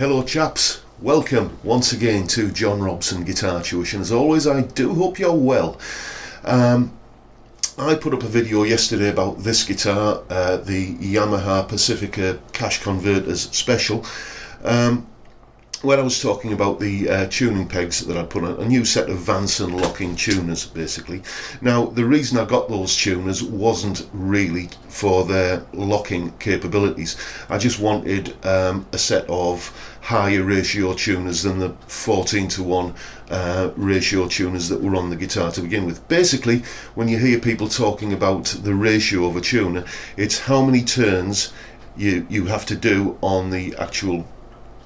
Hello chaps, welcome once again to John Robson Guitar Tuition. As always, I do hope you're well. I put up a video yesterday about this guitar, the Yamaha Pacifica Cash Converters Special, where I was talking about the tuning pegs that I put on, a new set of Vanson locking tuners basically. Now the reason I got those tuners wasn't really for their locking capabilities. I just wanted a set of higher ratio tuners than the 14:1 ratio tuners that were on the guitar to begin with. Basically, when you hear people talking about the ratio of a tuner, it's how many turns you have to do on the actual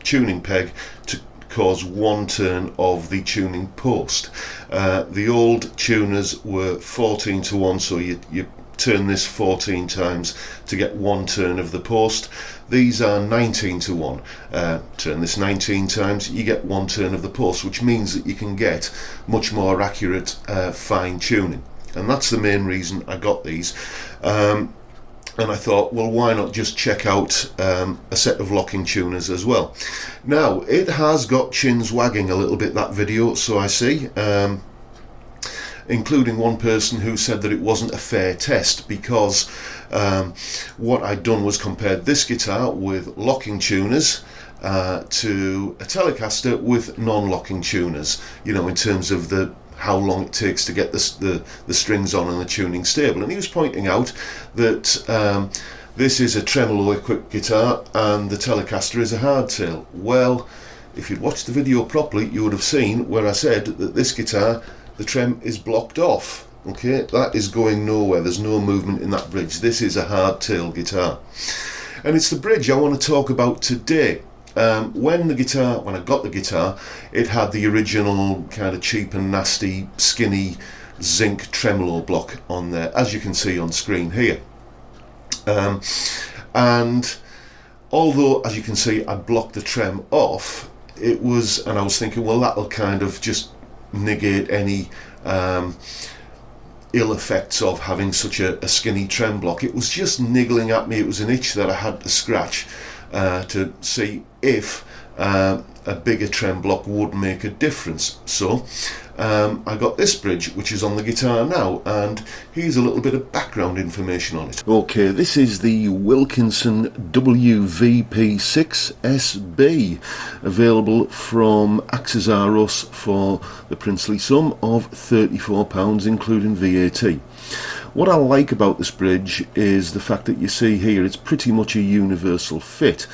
tuning peg to cause one turn of the tuning post. The old tuners were 14:1, so you turn this 14 times to get one turn of the post. These are 19:1. Turn this 19 times, you get one turn of the post, which means that you can get much more accurate fine tuning, and that's the main reason I got these. And I thought, well, why not just check out a set of locking tuners as well. Now, it has got chins wagging a little bit, that video, so I see, including one person who said that it wasn't a fair test because what I'd done was compared this guitar with locking tuners to a Telecaster with non-locking tuners, you know, in terms of how long it takes to get the strings on and the tuning stable. And he was pointing out that this is a tremolo equipped guitar and the Telecaster is a hardtail. Well, if you'd watched the video properly, you would have seen where I said that this guitar, the trem is blocked off. Okay, that is going nowhere. There's no movement in that bridge. This is a hardtail guitar, and it's the bridge I want to talk about today. When I got the guitar, it had the original kind of cheap and nasty skinny zinc tremolo block on there, as you can see on screen here. And although, as you can see, I blocked the trem off, and I was thinking, well, that'll kind of just negate any ill effects of having such a skinny trem block. It was just niggling at me. It was an itch that I had to scratch to see if a bigger trem block would make a difference. So I got this bridge, which is on the guitar now, and here's a little bit of background information on it. Okay, this is the Wilkinson WVP6SB, available from Axes R Us for the princely sum of £34, including VAT. What I like about this bridge is the fact that you see here it's pretty much a universal fit.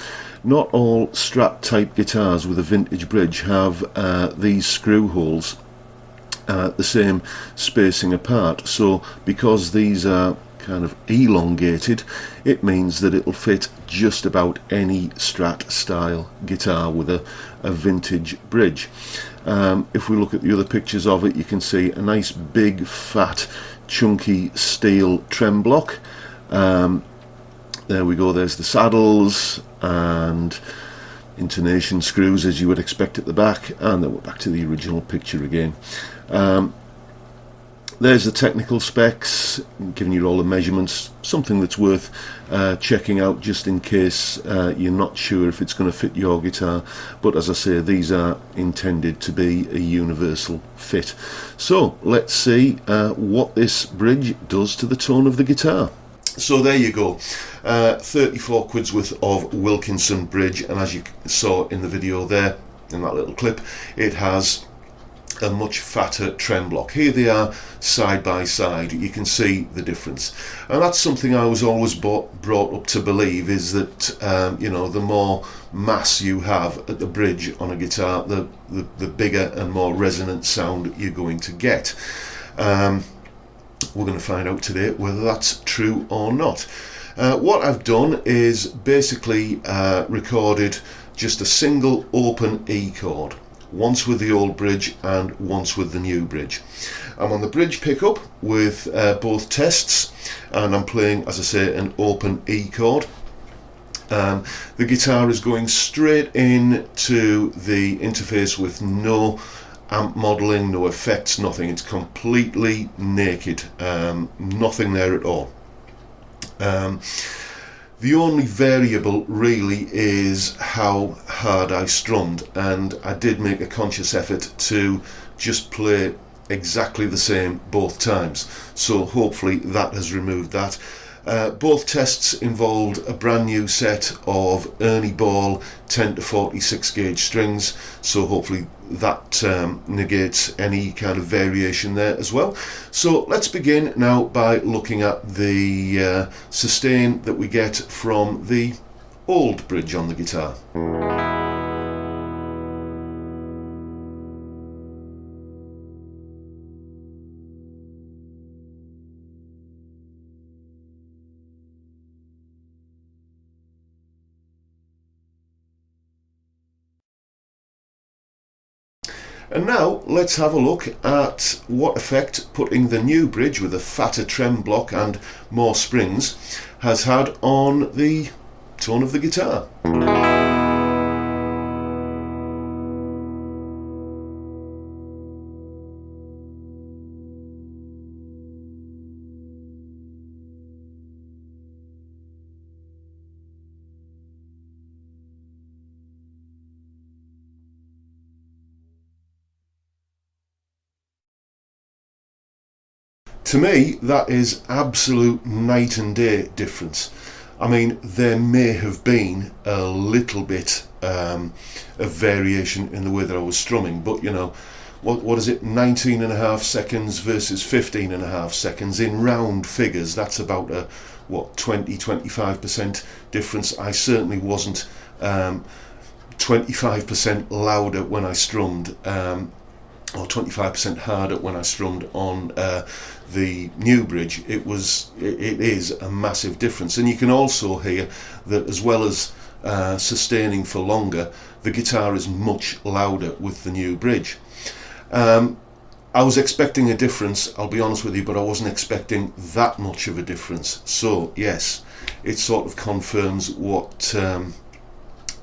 Not all Strat type guitars with a vintage bridge have these screw holes the same spacing apart, so because these are kind of elongated, it means that it'll fit just about any Strat style guitar with a vintage bridge. If we look at the other pictures of it, you can see a nice big fat chunky steel trem block. There we go, there's the saddles and intonation screws as you would expect at the back, and then we're back to the original picture again. There's the technical specs, giving you all the measurements, something that's worth checking out just in case you're not sure if it's going to fit your guitar. But as I say, these are intended to be a universal fit. So let's see what this bridge does to the tone of the guitar. So there you go, 34 quid's worth of Wilkinson bridge, and as you saw in the video there, in that little clip, it has a much fatter trem block. Here they are side by side, you can see the difference, and that's something I was always brought up to believe, is that you know, the more mass you have at the bridge on a guitar, the bigger and more resonant sound you're going to get. We're going to find out today whether that's true or not. What I've done is basically recorded just a single open E chord, once with the old bridge and once with the new bridge. I'm on the bridge pickup with both tests, and I'm playing, as I say, an open E chord. The guitar is going straight into the interface with no amp modelling, no effects, nothing. It's completely naked, nothing there at all. The only variable really is how hard I strummed, and I did make a conscious effort to just play exactly the same both times, so hopefully that has removed that. Both tests involved a brand new set of Ernie Ball 10 to 46 gauge strings, so hopefully that negates any kind of variation there as well. So let's begin now by looking at the sustain that we get from the old bridge on the guitar. And now let's have a look at what effect putting the new bridge with a fatter trem block and more springs has had on the tone of the guitar. To me, that is absolute night and day difference. I mean, there may have been a little bit of variation in the way that I was strumming, but you know, what is it, 19.5 seconds versus 15.5 seconds in round figures, that's about a 20-25% difference. I certainly wasn't 25% louder when I strummed, or 25% harder when I strummed on the new bridge. It is a massive difference, and you can also hear that as well as sustaining for longer, the guitar is much louder with the new bridge. I was expecting a difference, I'll be honest with you, but I wasn't expecting that much of a difference. So yes, it sort of confirms what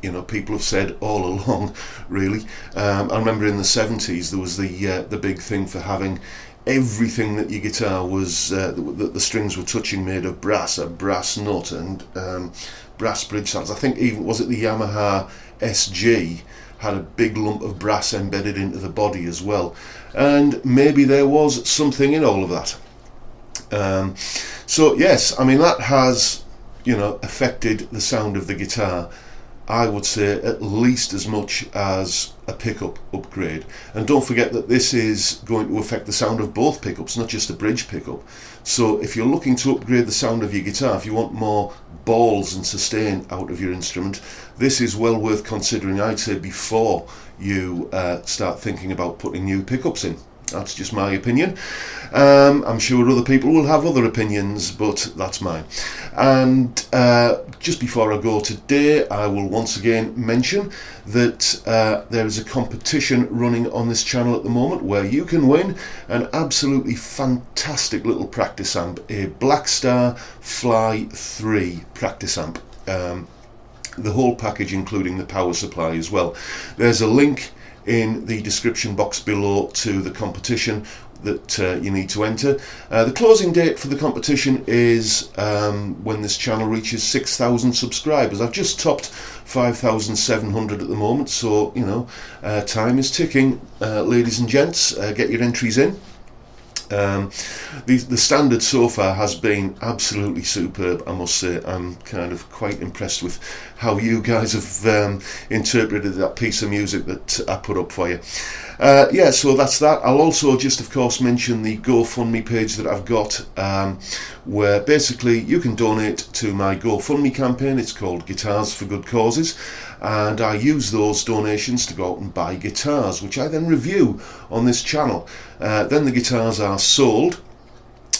you know, people have said all along, really. I remember in the 70s there was the big thing for having everything that your guitar was, that the strings were touching, made of brass, a brass nut and brass bridge saddles. I think even, was it the Yamaha SG, had a big lump of brass embedded into the body as well. And maybe there was something in all of that. So yes, I mean, that has, you know, affected the sound of the guitar, I would say, at least as much as a pickup upgrade. And don't forget that this is going to affect the sound of both pickups, not just the bridge pickup. So if you're looking to upgrade the sound of your guitar, if you want more balls and sustain out of your instrument, this is well worth considering, I'd say, before you start thinking about putting new pickups in. That's just my opinion. I'm sure other people will have other opinions, but that's mine. And just before I go today, I will once again mention that there is a competition running on this channel at the moment where you can win an absolutely fantastic little practice amp, a Blackstar Fly 3 practice amp. The whole package, including the power supply as well. There's a link in the description box below to the competition that you need to enter. The closing date for the competition is when this channel reaches 6,000 subscribers. I've just topped 5,700 at the moment, so you know, time is ticking, ladies and gents. Get your entries in. The standard so far has been absolutely superb, I must say. I'm kind of quite impressed with how you guys have interpreted that piece of music that I put up for you. Yeah, so that's that. I'll also just, of course, mention the GoFundMe page that I've got, where basically you can donate to my GoFundMe campaign. It's called Guitars for Good Causes, and I use those donations to go out and buy guitars, which I then review on this channel. Then the guitars are sold,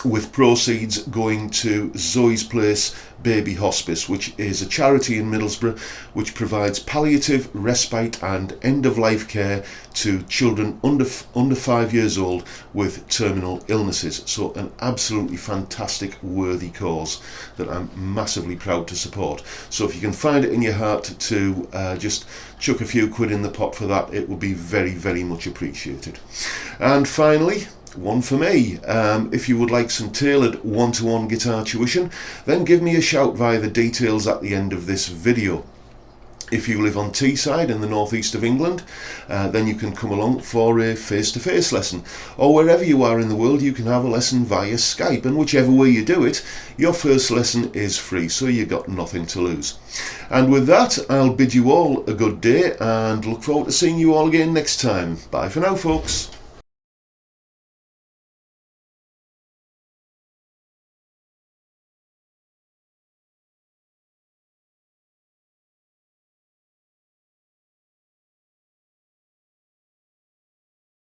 with proceeds going to Zoe's Place Baby Hospice, which is a charity in Middlesbrough which provides palliative, respite and end-of-life care to children under 5 years old with terminal illnesses. So an absolutely fantastic, worthy cause that I'm massively proud to support. So if you can find it in your heart to just chuck a few quid in the pot for that, it would be very, very much appreciated. And finally, one for me. If you would like some tailored one-to-one guitar tuition, then give me a shout via the details at the end of this video. If you live on Teesside in the northeast of England, then you can come along for a face-to-face lesson. Or wherever you are in the world, you can have a lesson via Skype, and whichever way you do it, your first lesson is free, so you've got nothing to lose. And with that, I'll bid you all a good day and look forward to seeing you all again next time. Bye for now, folks.